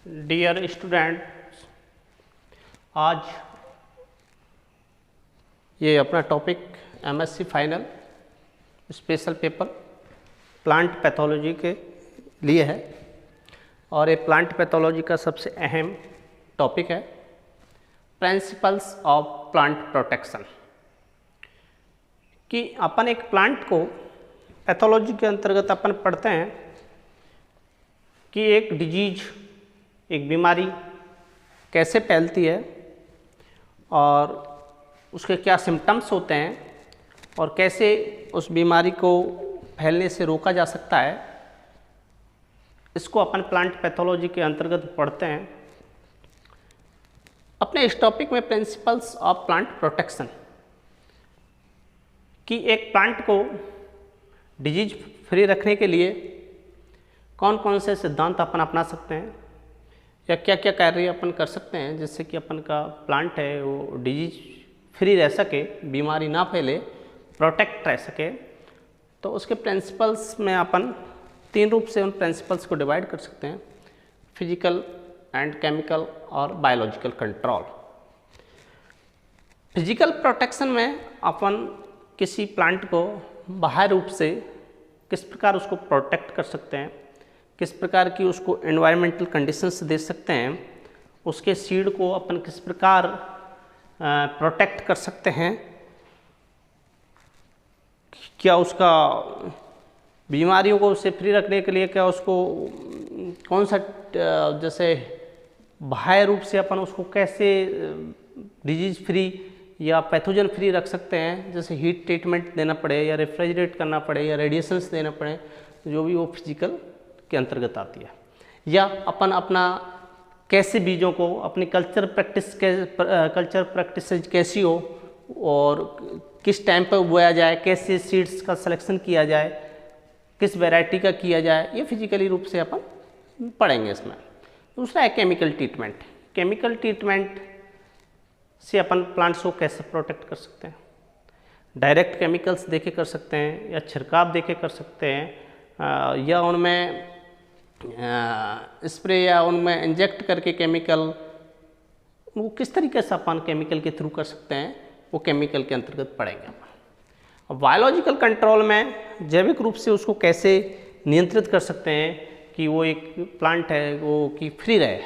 Dear students, आज ये अपना topic MSc final special paper plant pathology के लिए है और ये प्लांट पैथोलॉजी का सबसे अहम टॉपिक है प्रिंसिपल्स ऑफ प्लांट प्रोटेक्शन। कि अपन एक प्लांट को पैथोलॉजी के अंतर्गत अपन पढ़ते हैं कि एक डिजीज, एक बीमारी कैसे फैलती है और उसके क्या सिम्टम्स होते हैं और कैसे उस बीमारी को फैलने से रोका जा सकता है, इसको अपन प्लांट पैथोलॉजी के अंतर्गत पढ़ते हैं। अपने इस टॉपिक में प्रिंसिपल्स ऑफ प्लांट प्रोटेक्शन कि एक प्लांट को डिजीज फ्री रखने के लिए कौन कौन से सिद्धांत अपन अपना सकते हैं या क्या क्या कार्य अपन कर सकते हैं जिससे कि अपन का प्लांट है वो डिजीज फ्री रह सके, बीमारी ना फैले, प्रोटेक्ट रह सके। तो उसके प्रिंसिपल्स में अपन तीन रूप से उन प्रिंसिपल्स को डिवाइड कर सकते हैं: फिजिकल एंड केमिकल और बायोलॉजिकल कंट्रोल। फिजिकल प्रोटेक्शन में अपन किसी प्लांट को बाह्य रूप से किस प्रकार उसको प्रोटेक्ट कर सकते हैं, किस प्रकार की उसको एनवायरमेंटल कंडीशंस दे सकते हैं, उसके सीड को अपन किस प्रकार प्रोटेक्ट कर सकते हैं, क्या उसका बीमारियों को उससे फ्री रखने के लिए क्या उसको कौन सा जैसे बाह्य रूप से अपन उसको कैसे डिजीज फ्री या पैथोजन फ्री रख सकते हैं, जैसे हीट ट्रीटमेंट देना पड़े या रेफ्रिजरेट करना पड़े या रेडिएशंस देना पड़े, जो भी वो फिजिकल के अंतर्गत आती है। या अपन अपना कैसे बीजों को अपनी कल्चर प्रैक्टिस कैसी हो और किस टाइम पर बोया जाए, कैसे सीड्स का सिलेक्शन किया जाए, किस वैरायटी का किया जाए, ये फिजिकली रूप से अपन पढ़ेंगे इसमें। दूसरा है केमिकल ट्रीटमेंट। केमिकल ट्रीटमेंट से अपन प्लांट्स को कैसे प्रोटेक्ट कर सकते हैं, डायरेक्ट केमिकल्स देके कर सकते हैं या छिड़काव देके कर सकते हैं या उनमें स्प्रे या उनमें इंजेक्ट करके केमिकल, वो किस तरीके से अपन केमिकल के थ्रू कर सकते हैं, वो केमिकल के अंतर्गत पढ़ेंगे अपन। और बायोलॉजिकल कंट्रोल में जैविक रूप से उसको कैसे नियंत्रित कर सकते हैं कि वो एक प्लांट है वो कि फ्री रहे,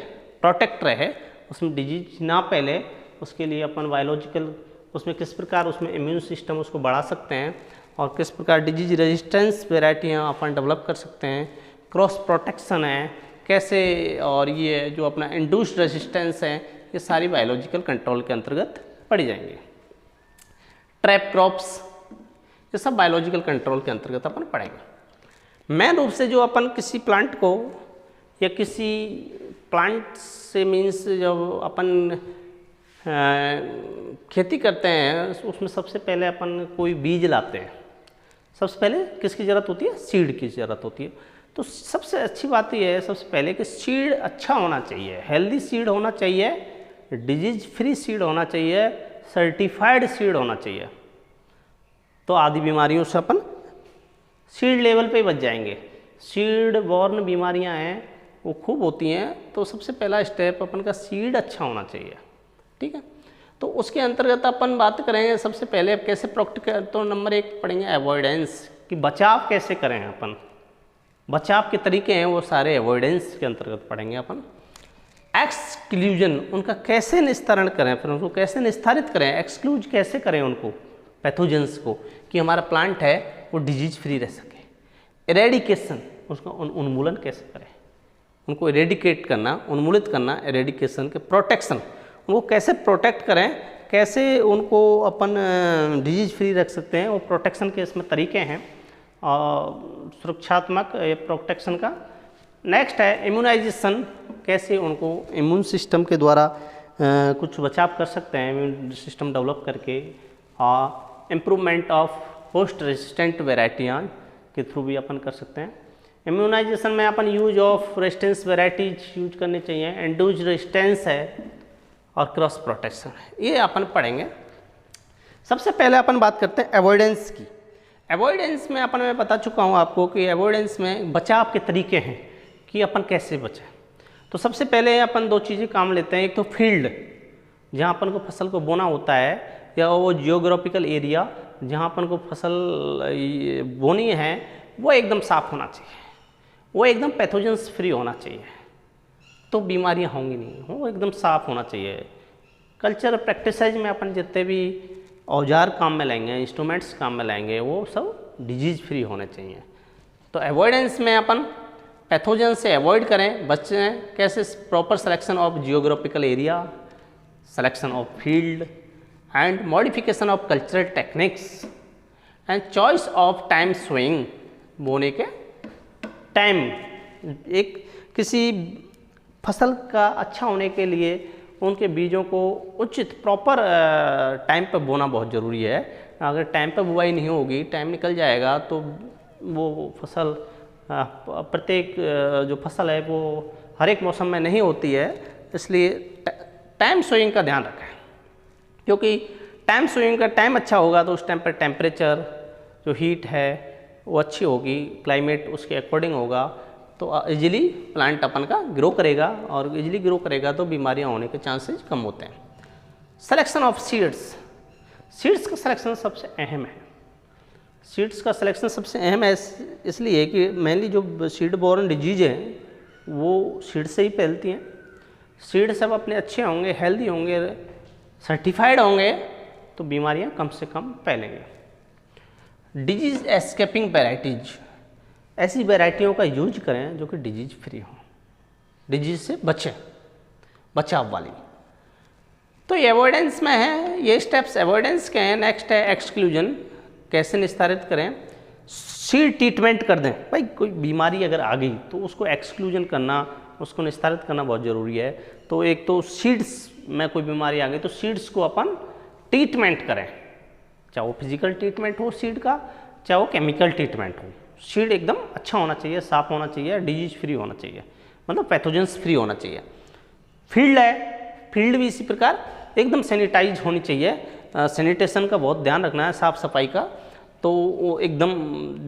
प्रोटेक्ट रहे, उसमें डिजीज ना फैले, उसके लिए अपन बायोलॉजिकल उसमें किस प्रकार उसमें इम्यून सिस्टम उसको बढ़ा सकते हैं और किस प्रकार डिजीज रेजिस्टेंस वेराइटियाँ अपन डेवलप कर सकते हैं, क्रॉस प्रोटेक्शन है कैसे, और ये जो अपना इंड्यूस्ड रेजिस्टेंस है, ये सारी बायोलॉजिकल कंट्रोल के अंतर्गत पढ़ी जाएंगी। ट्रैप क्रॉप्स, ये सब बायोलॉजिकल कंट्रोल के अंतर्गत अपन पढ़ेंगे। मेन रूप से जो अपन किसी प्लांट को या किसी प्लांट से मीन्स जब अपन खेती करते हैं उसमें सबसे पहले अपन कोई बीज लाते हैं, सबसे पहले किसकी ज़रूरत होती है, सीड की ज़रूरत होती है। तो सबसे अच्छी बात यह है सबसे पहले कि सीड अच्छा होना चाहिए, हेल्दी सीड होना चाहिए, डिजीज फ्री सीड होना चाहिए, सर्टिफाइड सीड होना चाहिए। तो आदि बीमारियों से अपन सीड लेवल पे ही बच जाएंगे। सीड बॉर्न बीमारियां हैं वो खूब होती हैं, तो सबसे पहला स्टेप अपन का सीड अच्छा होना चाहिए, ठीक है। तो उसके अंतर्गत अपन बात करेंगे सबसे पहले अब कैसे प्रोटेक्ट, तो नंबर 1 पढ़ेंगे अवॉइडेंस, कि बचाव कैसे करें अपन, बचाव के तरीके हैं वो सारे अवॉइडेंस के अंतर्गत पढ़ेंगे अपन। एक्सक्लूजन, उनका कैसे निस्तारण करें, फिर उनको कैसे निस्तारित करें, एक्सक्लूज कैसे करें उनको पैथोजेंस को, कि हमारा प्लांट है वो डिजीज फ्री रह सके। इरेडिकेशन, उसका उन्मूलन कैसे करें, उनको इरेडिकेट करना, उन्मूलित करना, इरेडिकेशन के प्रोटेक्शन, उनको कैसे प्रोटेक्ट करें, कैसे उनको अपन डिजीज फ्री रख सकते हैं, वो प्रोटेक्शन के इसमें तरीके हैं और सुरक्षात्मक प्रोटेक्शन का। नेक्स्ट है इम्यूनाइजेशन, कैसे उनको इम्यून सिस्टम के द्वारा कुछ बचाव कर सकते हैं, इम्यून सिस्टम डेवलप करके, और इम्प्रूवमेंट ऑफ होस्ट रेजिस्टेंट वेराइटियाँ के थ्रू भी अपन कर सकते हैं। इम्यूनाइजेशन में अपन use of resistance varieties use करनी चाहिए, इंड्यूस्ड रेजिस्टेंस है और क्रॉस प्रोटेक्शन है, ये अपन पढ़ेंगे। सबसे पहले अपन बात करते हैं अवॉइडेंस की। अवॉइडेंस में मैं बता चुका हूँ आपको कि अवॉइडेंस में बचाव के तरीके हैं कि अपन कैसे बचें। तो सबसे पहले अपन दो चीज़ें काम लेते हैं, एक तो फील्ड जहाँ अपन को फसल को बोना होता है, या वो जियोग्राफिकल एरिया जहाँ अपन को फसल बोनी है वो एकदम साफ होना चाहिए, वो एकदम पैथोजेंस फ्री होना चाहिए, तो बीमारियाँ होंगी नहीं, वो एकदम साफ होना चाहिए। कल्चर प्रैक्टिसेज में अपन जितने भी औजार काम में लाएंगे, इंस्ट्रूमेंट्स काम में लाएंगे, वो सब डिजीज फ्री होने चाहिए। तो अवॉइडेंस में अपन पैथोजन से अवॉइड करें, बचें कैसे? Proper selection of geographical area, selection of field and modification of cultural techniques and choice of time swing. बोने के टाइम, एक किसी फसल का अच्छा होने के लिए उनके बीजों को उचित प्रॉपर टाइम पर बोना बहुत ज़रूरी है। अगर टाइम पर बुआई नहीं होगी, टाइम निकल जाएगा तो वो फसल प्रत्येक जो फसल है वो हर एक मौसम में नहीं होती है। इसलिए टाइम सोइंग का ध्यान रखें, क्योंकि टाइम सोइंग का टाइम अच्छा होगा तो उस टाइम पर टेम्परेचर जो हीट है वो अच्छी होगी, क्लाइमेट उसके अकॉर्डिंग होगा, तो इजीली प्लांट अपन का ग्रो करेगा, और इजीली ग्रो करेगा तो बीमारियां होने के चांसेस कम होते हैं। सिलेक्शन ऑफ सीड्स, सीड्स का सिलेक्शन सबसे अहम है। सीड्स का सिलेक्शन सबसे अहम है इसलिए कि मेनली जो सीड बोर्न डिजीज हैं वो सीड से ही फैलती हैं। सीड सब अपने अच्छे होंगे, हेल्दी होंगे, सर्टिफाइड होंगे तो बीमारियां कम से कम फैलेंगे। डिजीज एस्केपिंग वेराइटीज, ऐसी वेराइटियों का यूज करें जो कि डिजीज फ्री हो, डिजीज से बचें, बचाव वाली। तो ये अवॉइडेंस में है, ये स्टेप्स अवॉइडेंस के हैं। नेक्स्ट है एक्सक्लूजन, कैसे निस्तारित करें? सीड ट्रीटमेंट कर दें। भाई कोई बीमारी अगर आ गई तो उसको एक्सक्लूजन करना, उसको निस्तारित करना बहुत ज़रूरी है। तो एक तो सीड्स में कोई बीमारी आ गई तो सीड्स को अपन ट्रीटमेंट करें, चाहे वो फिजिकल ट्रीटमेंट हो सीड का, चाहे वो केमिकल ट्रीटमेंट हो। सीड एकदम अच्छा होना चाहिए, साफ होना चाहिए, डिजीज फ्री होना चाहिए, मतलब पैथोजेंस फ्री होना चाहिए। फील्ड है, फील्ड भी इसी प्रकार एकदम सैनिटाइज होनी चाहिए। सैनिटेशन का बहुत ध्यान रखना है, साफ सफाई का। तो वो एकदम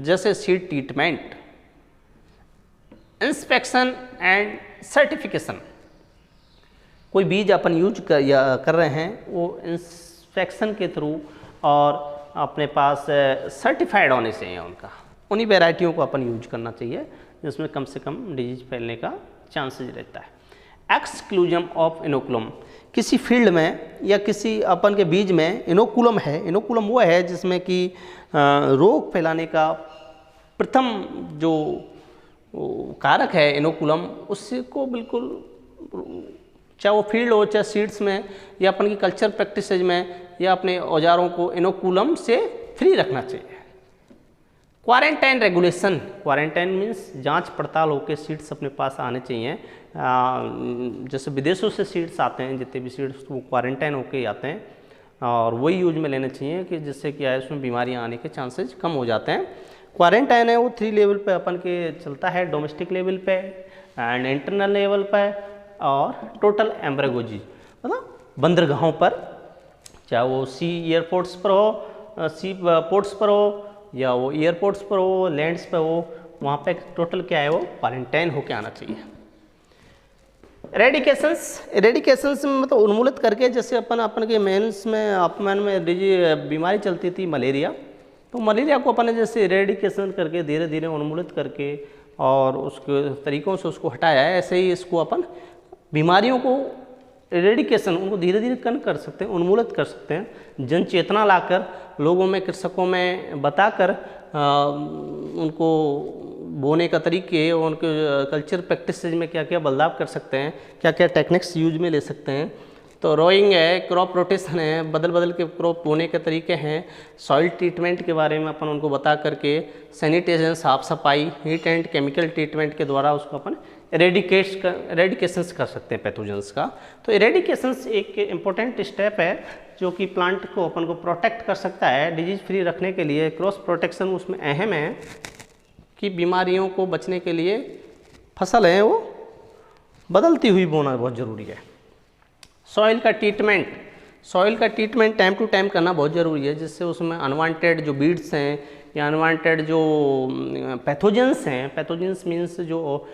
जैसे seed treatment, inspection and certification, कोई बीज अपन यूज कर रहे हैं वो इंस्पेक्शन के थ्रू और अपने पास सर्टिफाइड होने चाहिए उनका, उन्हीं वेराइटियों को अपन यूज करना चाहिए जिसमें कम से कम डिजीज फैलने का चांसेस रहता है। एक्सक्लूजन ऑफ इनोकुलम, किसी फील्ड में या किसी अपन के बीज में इनोकुलम है। इनोकुलम वो है जिसमें कि रोग फैलाने का प्रथम जो कारक है इनोकुलम, उससे को बिल्कुल, चाहे वो फील्ड हो चाहे सीड्स में या अपन की कल्चर प्रैक्टिसेज में, या अपने औजारों को इनोकुलम से फ्री रखना चाहिए। क्वारंटाइन रेगुलेशन, क्वारंटाइन मीन्स जांच पड़ताल होकर सीड्स अपने पास आने चाहिए। जैसे विदेशों से सीड्स आते हैं, जितने भी सीड्स वो क्वारंटाइन होके ही आते हैं, और वही यूज में लेने चाहिए कि जिससे क्या है उसमें बीमारियां आने के चांसेस कम हो जाते हैं। क्वारंटाइन है वो 3 लेवल पे अपन के चलता है, डोमेस्टिक लेवल पे एंड इंटरनल लेवल पे और टोटल एम्ब्रेगोजी, मतलब बंदरगाहों पर, चाहे वो सी एयरपोर्ट्स पर हो, सी पोर्ट्स पर हो, या वो एयरपोर्ट्स पर हो, लैंड्स पर हो, वहाँ पे टोटल क्या है वो क्वारंटाइन होके आना चाहिए। एरेडिकेशंस में मतलब उन्मूलित करके, जैसे अपन के मेंस में अपमान में बीमारी चलती थी मलेरिया, तो मलेरिया को अपन ने जैसे एरेडिकेशन करके धीरे धीरे उन्मूलित करके और उसके तरीक़ों से उसको हटाया है, ऐसे ही इसको अपन बीमारियों को एरेडिकेशन उनको धीरे धीरे कम कर सकते हैं, उन्मूलित कर सकते हैं। जन चेतना लाकर लोगों में, कृषकों में बताकर उनको बोने का तरीके, उनके कल्चर प्रैक्टिसेज में क्या क्या बदलाव कर सकते हैं, क्या क्या टेक्निक्स यूज में ले सकते हैं। तो रोइंग है, क्रॉप रोटेशन है, बदल बदल के क्रॉप बोने के तरीके हैं, सॉइल ट्रीटमेंट के बारे में अपन उनको बता करके, सैनिटेशन, साफ सफाई, हीट एंड केमिकल ट्रीटमेंट के द्वारा उसको अपन एरेडिकेशंस कर सकते हैं पैथोजेंस का। तो एरेडिकेशंस एक इम्पोर्टेंट स्टेप है जो कि प्लांट को अपन को प्रोटेक्ट कर सकता है डिजीज फ्री रखने के लिए। क्रॉस प्रोटेक्शन उसमें अहम है कि बीमारियों को बचने के लिए फसल है वो बदलती हुई बोना बहुत ज़रूरी है। सॉइल का ट्रीटमेंट टाइम टू टाइम करना बहुत ज़रूरी है, जिससे उसमें अनवांटेड जो बीड्स हैं या अनवांटेड जो पैथोजेंस हैं, पैथोजेंस मीन्स जो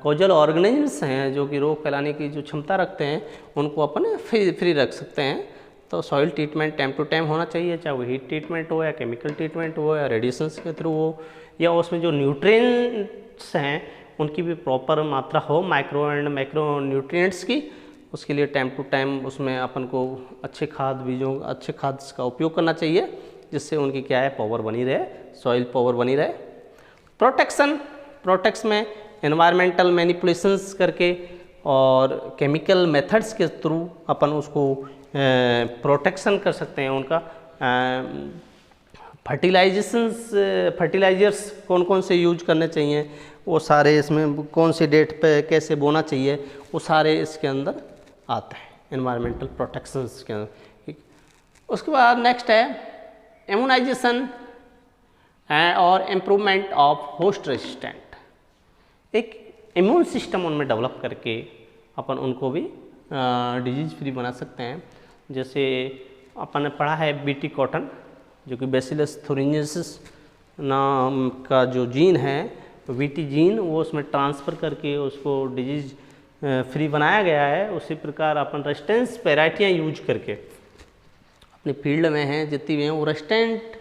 कॉजल ऑर्गेनिजम्स हैं जो कि रोग फैलाने की जो क्षमता रखते हैं, उनको अपन फ्री रख सकते हैं। तो soil treatment time to time होना चाहिए, चाहे वो हीट ट्रीटमेंट हो या केमिकल ट्रीटमेंट हो या रेडिएशंस के थ्रू हो, या उसमें जो न्यूट्रिएंट्स हैं उनकी भी प्रॉपर मात्रा हो, माइक्रो एंड मैक्रो न्यूट्रिएंट्स की। उसके लिए टाइम टू टाइम उसमें अपन को अच्छे खाद बीजों, अच्छे खाद का उपयोग करना चाहिए, जिससे उनकी क्या है पावर बनी रहे, सॉइल पावर बनी रहे। प्रोटेक्ट्स में एनवायरमेंटल मैनिपुलेशंस करके और केमिकल मेथड्स के थ्रू अपन उसको प्रोटेक्शन कर सकते हैं उनका। फर्टिलाइजर्स कौन कौन से यूज करने चाहिए, वो सारे इसमें कौन सी डेट पे कैसे बोना चाहिए, वो सारे इसके अंदर आते हैं एनवायरमेंटल प्रोटेक्शंस के अंदर। उसके बाद नेक्स्ट है इम्यूनाइजेशन और इम्प्रूवमेंट ऑफ होस्ट रेजिस्टेंट। एक इम्यून सिस्टम उनमें डेवलप करके अपन उनको भी डिजीज फ्री बना सकते हैं। जैसे अपन ने पढ़ा है बीटी कॉटन, जो कि बैसिलस थुरिंजेंसिस नाम का जो जीन है, बीटी जीन, वो उसमें ट्रांसफ़र करके उसको डिजीज फ्री बनाया गया है। उसी प्रकार अपन रेजिस्टेंस वैरायटियाँ यूज करके अपने फील्ड में हैं जितनी भी हैं, वो रेजिस्टेंट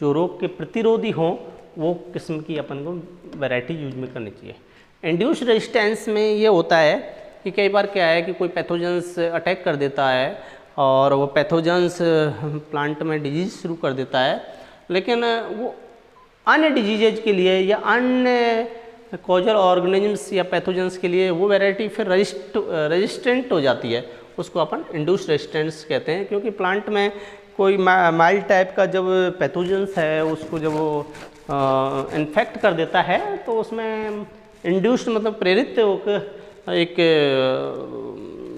जो रोग के प्रतिरोधी हों, वो किस्म की अपन को वैरायटी यूज में करनी चाहिए। इंड्यूस्ड रेजिस्टेंस में ये होता है कि कई बार क्या है कि कोई पैथोजेंस अटैक कर देता है और वो पैथोजेंस प्लांट में डिजीज शुरू कर देता है, लेकिन वो अन्य डिजीजेज के लिए या अन्य कॉजल ऑर्गेनिजम्स या पैथोजेंस के लिए वो वैरायटी फिर रेजिस्टेंट हो जाती है। उसको अपन इंड्यूस्ड रेजिस्टेंस कहते हैं, क्योंकि प्लांट में कोई माइल्ड टाइप का जब पैथोजेंस है उसको जब वो इन्फेक्ट कर देता है, तो उसमें इंड्यूस्ड मतलब प्रेरित होकर एक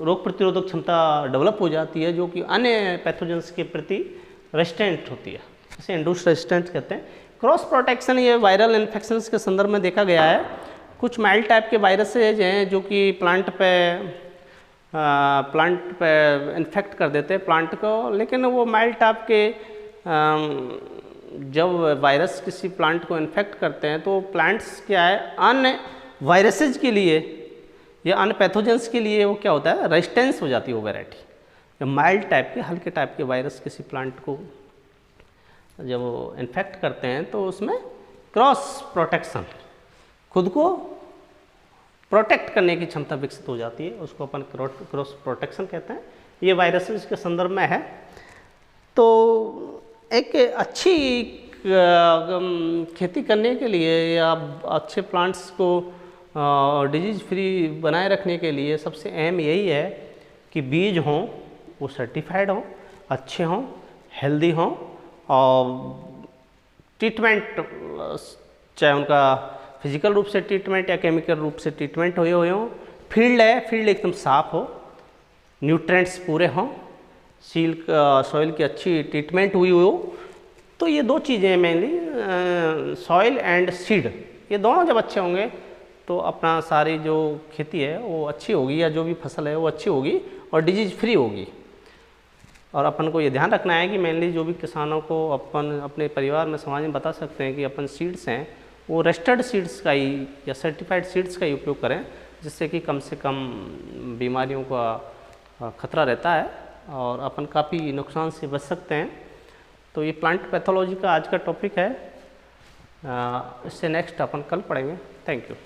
रोग प्रतिरोधक क्षमता डेवलप हो जाती है, जो कि अन्य पैथोजेंस के प्रति रेजिस्टेंट होती है, इसे इंड्यूस्ड रेजिस्टेंस कहते हैं। क्रॉस प्रोटेक्शन ये वायरल इन्फेक्शंस के संदर्भ में देखा गया है। कुछ माइल्ड टाइप के वायरसेज हैं जो कि प्लांट पे इन्फेक्ट कर देते हैं प्लांट को, लेकिन वो माइल्ड टाइप के जब वायरस किसी प्लांट को इन्फेक्ट करते हैं तो प्लांट्स क्या है, अन्य वायरसेज के लिए या अन्य पैथोजेंस के लिए वो क्या होता है, रेजिस्टेंस हो जाती है वो वैरायटी। जब माइल्ड टाइप के, हल्के टाइप के वायरस किसी प्लांट को जब वो इन्फेक्ट करते हैं तो उसमें क्रॉस प्रोटेक्शन, खुद को प्रोटेक्ट करने की क्षमता विकसित हो जाती है, उसको अपन क्रॉस प्रोटेक्शन कहते हैं। ये वायरसेस के संदर्भ में है। तो एक अच्छी खेती करने के लिए या अच्छे प्लांट्स को डिजीज फ्री बनाए रखने के लिए सबसे अहम यही है कि बीज हों वो सर्टिफाइड हों, अच्छे हों, हेल्दी हों, और ट्रीटमेंट चाहे उनका फिजिकल रूप से ट्रीटमेंट या केमिकल रूप से ट्रीटमेंट हुए हों, फील्ड एकदम साफ हो, न्यूट्रिएंट्स पूरे हों, सॉइल की अच्छी ट्रीटमेंट हुई हो। तो ये दो चीज़ें मेनली सॉइल एंड सीड, ये दोनों जब अच्छे होंगे तो अपना सारी जो खेती है वो अच्छी होगी, या जो भी फसल है वो अच्छी होगी और डिजीज फ्री होगी। और अपन को ये ध्यान रखना है कि मेनली जो भी किसानों को अपन अपने परिवार में, समाज में बता सकते हैं कि अपन सीड्स हैं वो रजिस्टर्ड सीड्स का ही या सर्टिफाइड सीड्स का ही उपयोग करें, जिससे कि कम से कम बीमारियों का खतरा रहता है और अपन काफ़ी नुकसान से बच सकते हैं। तो ये प्लांट पैथोलॉजी का आज का टॉपिक है। इससे नेक्स्ट अपन कल पढ़ेंगे। Thank you.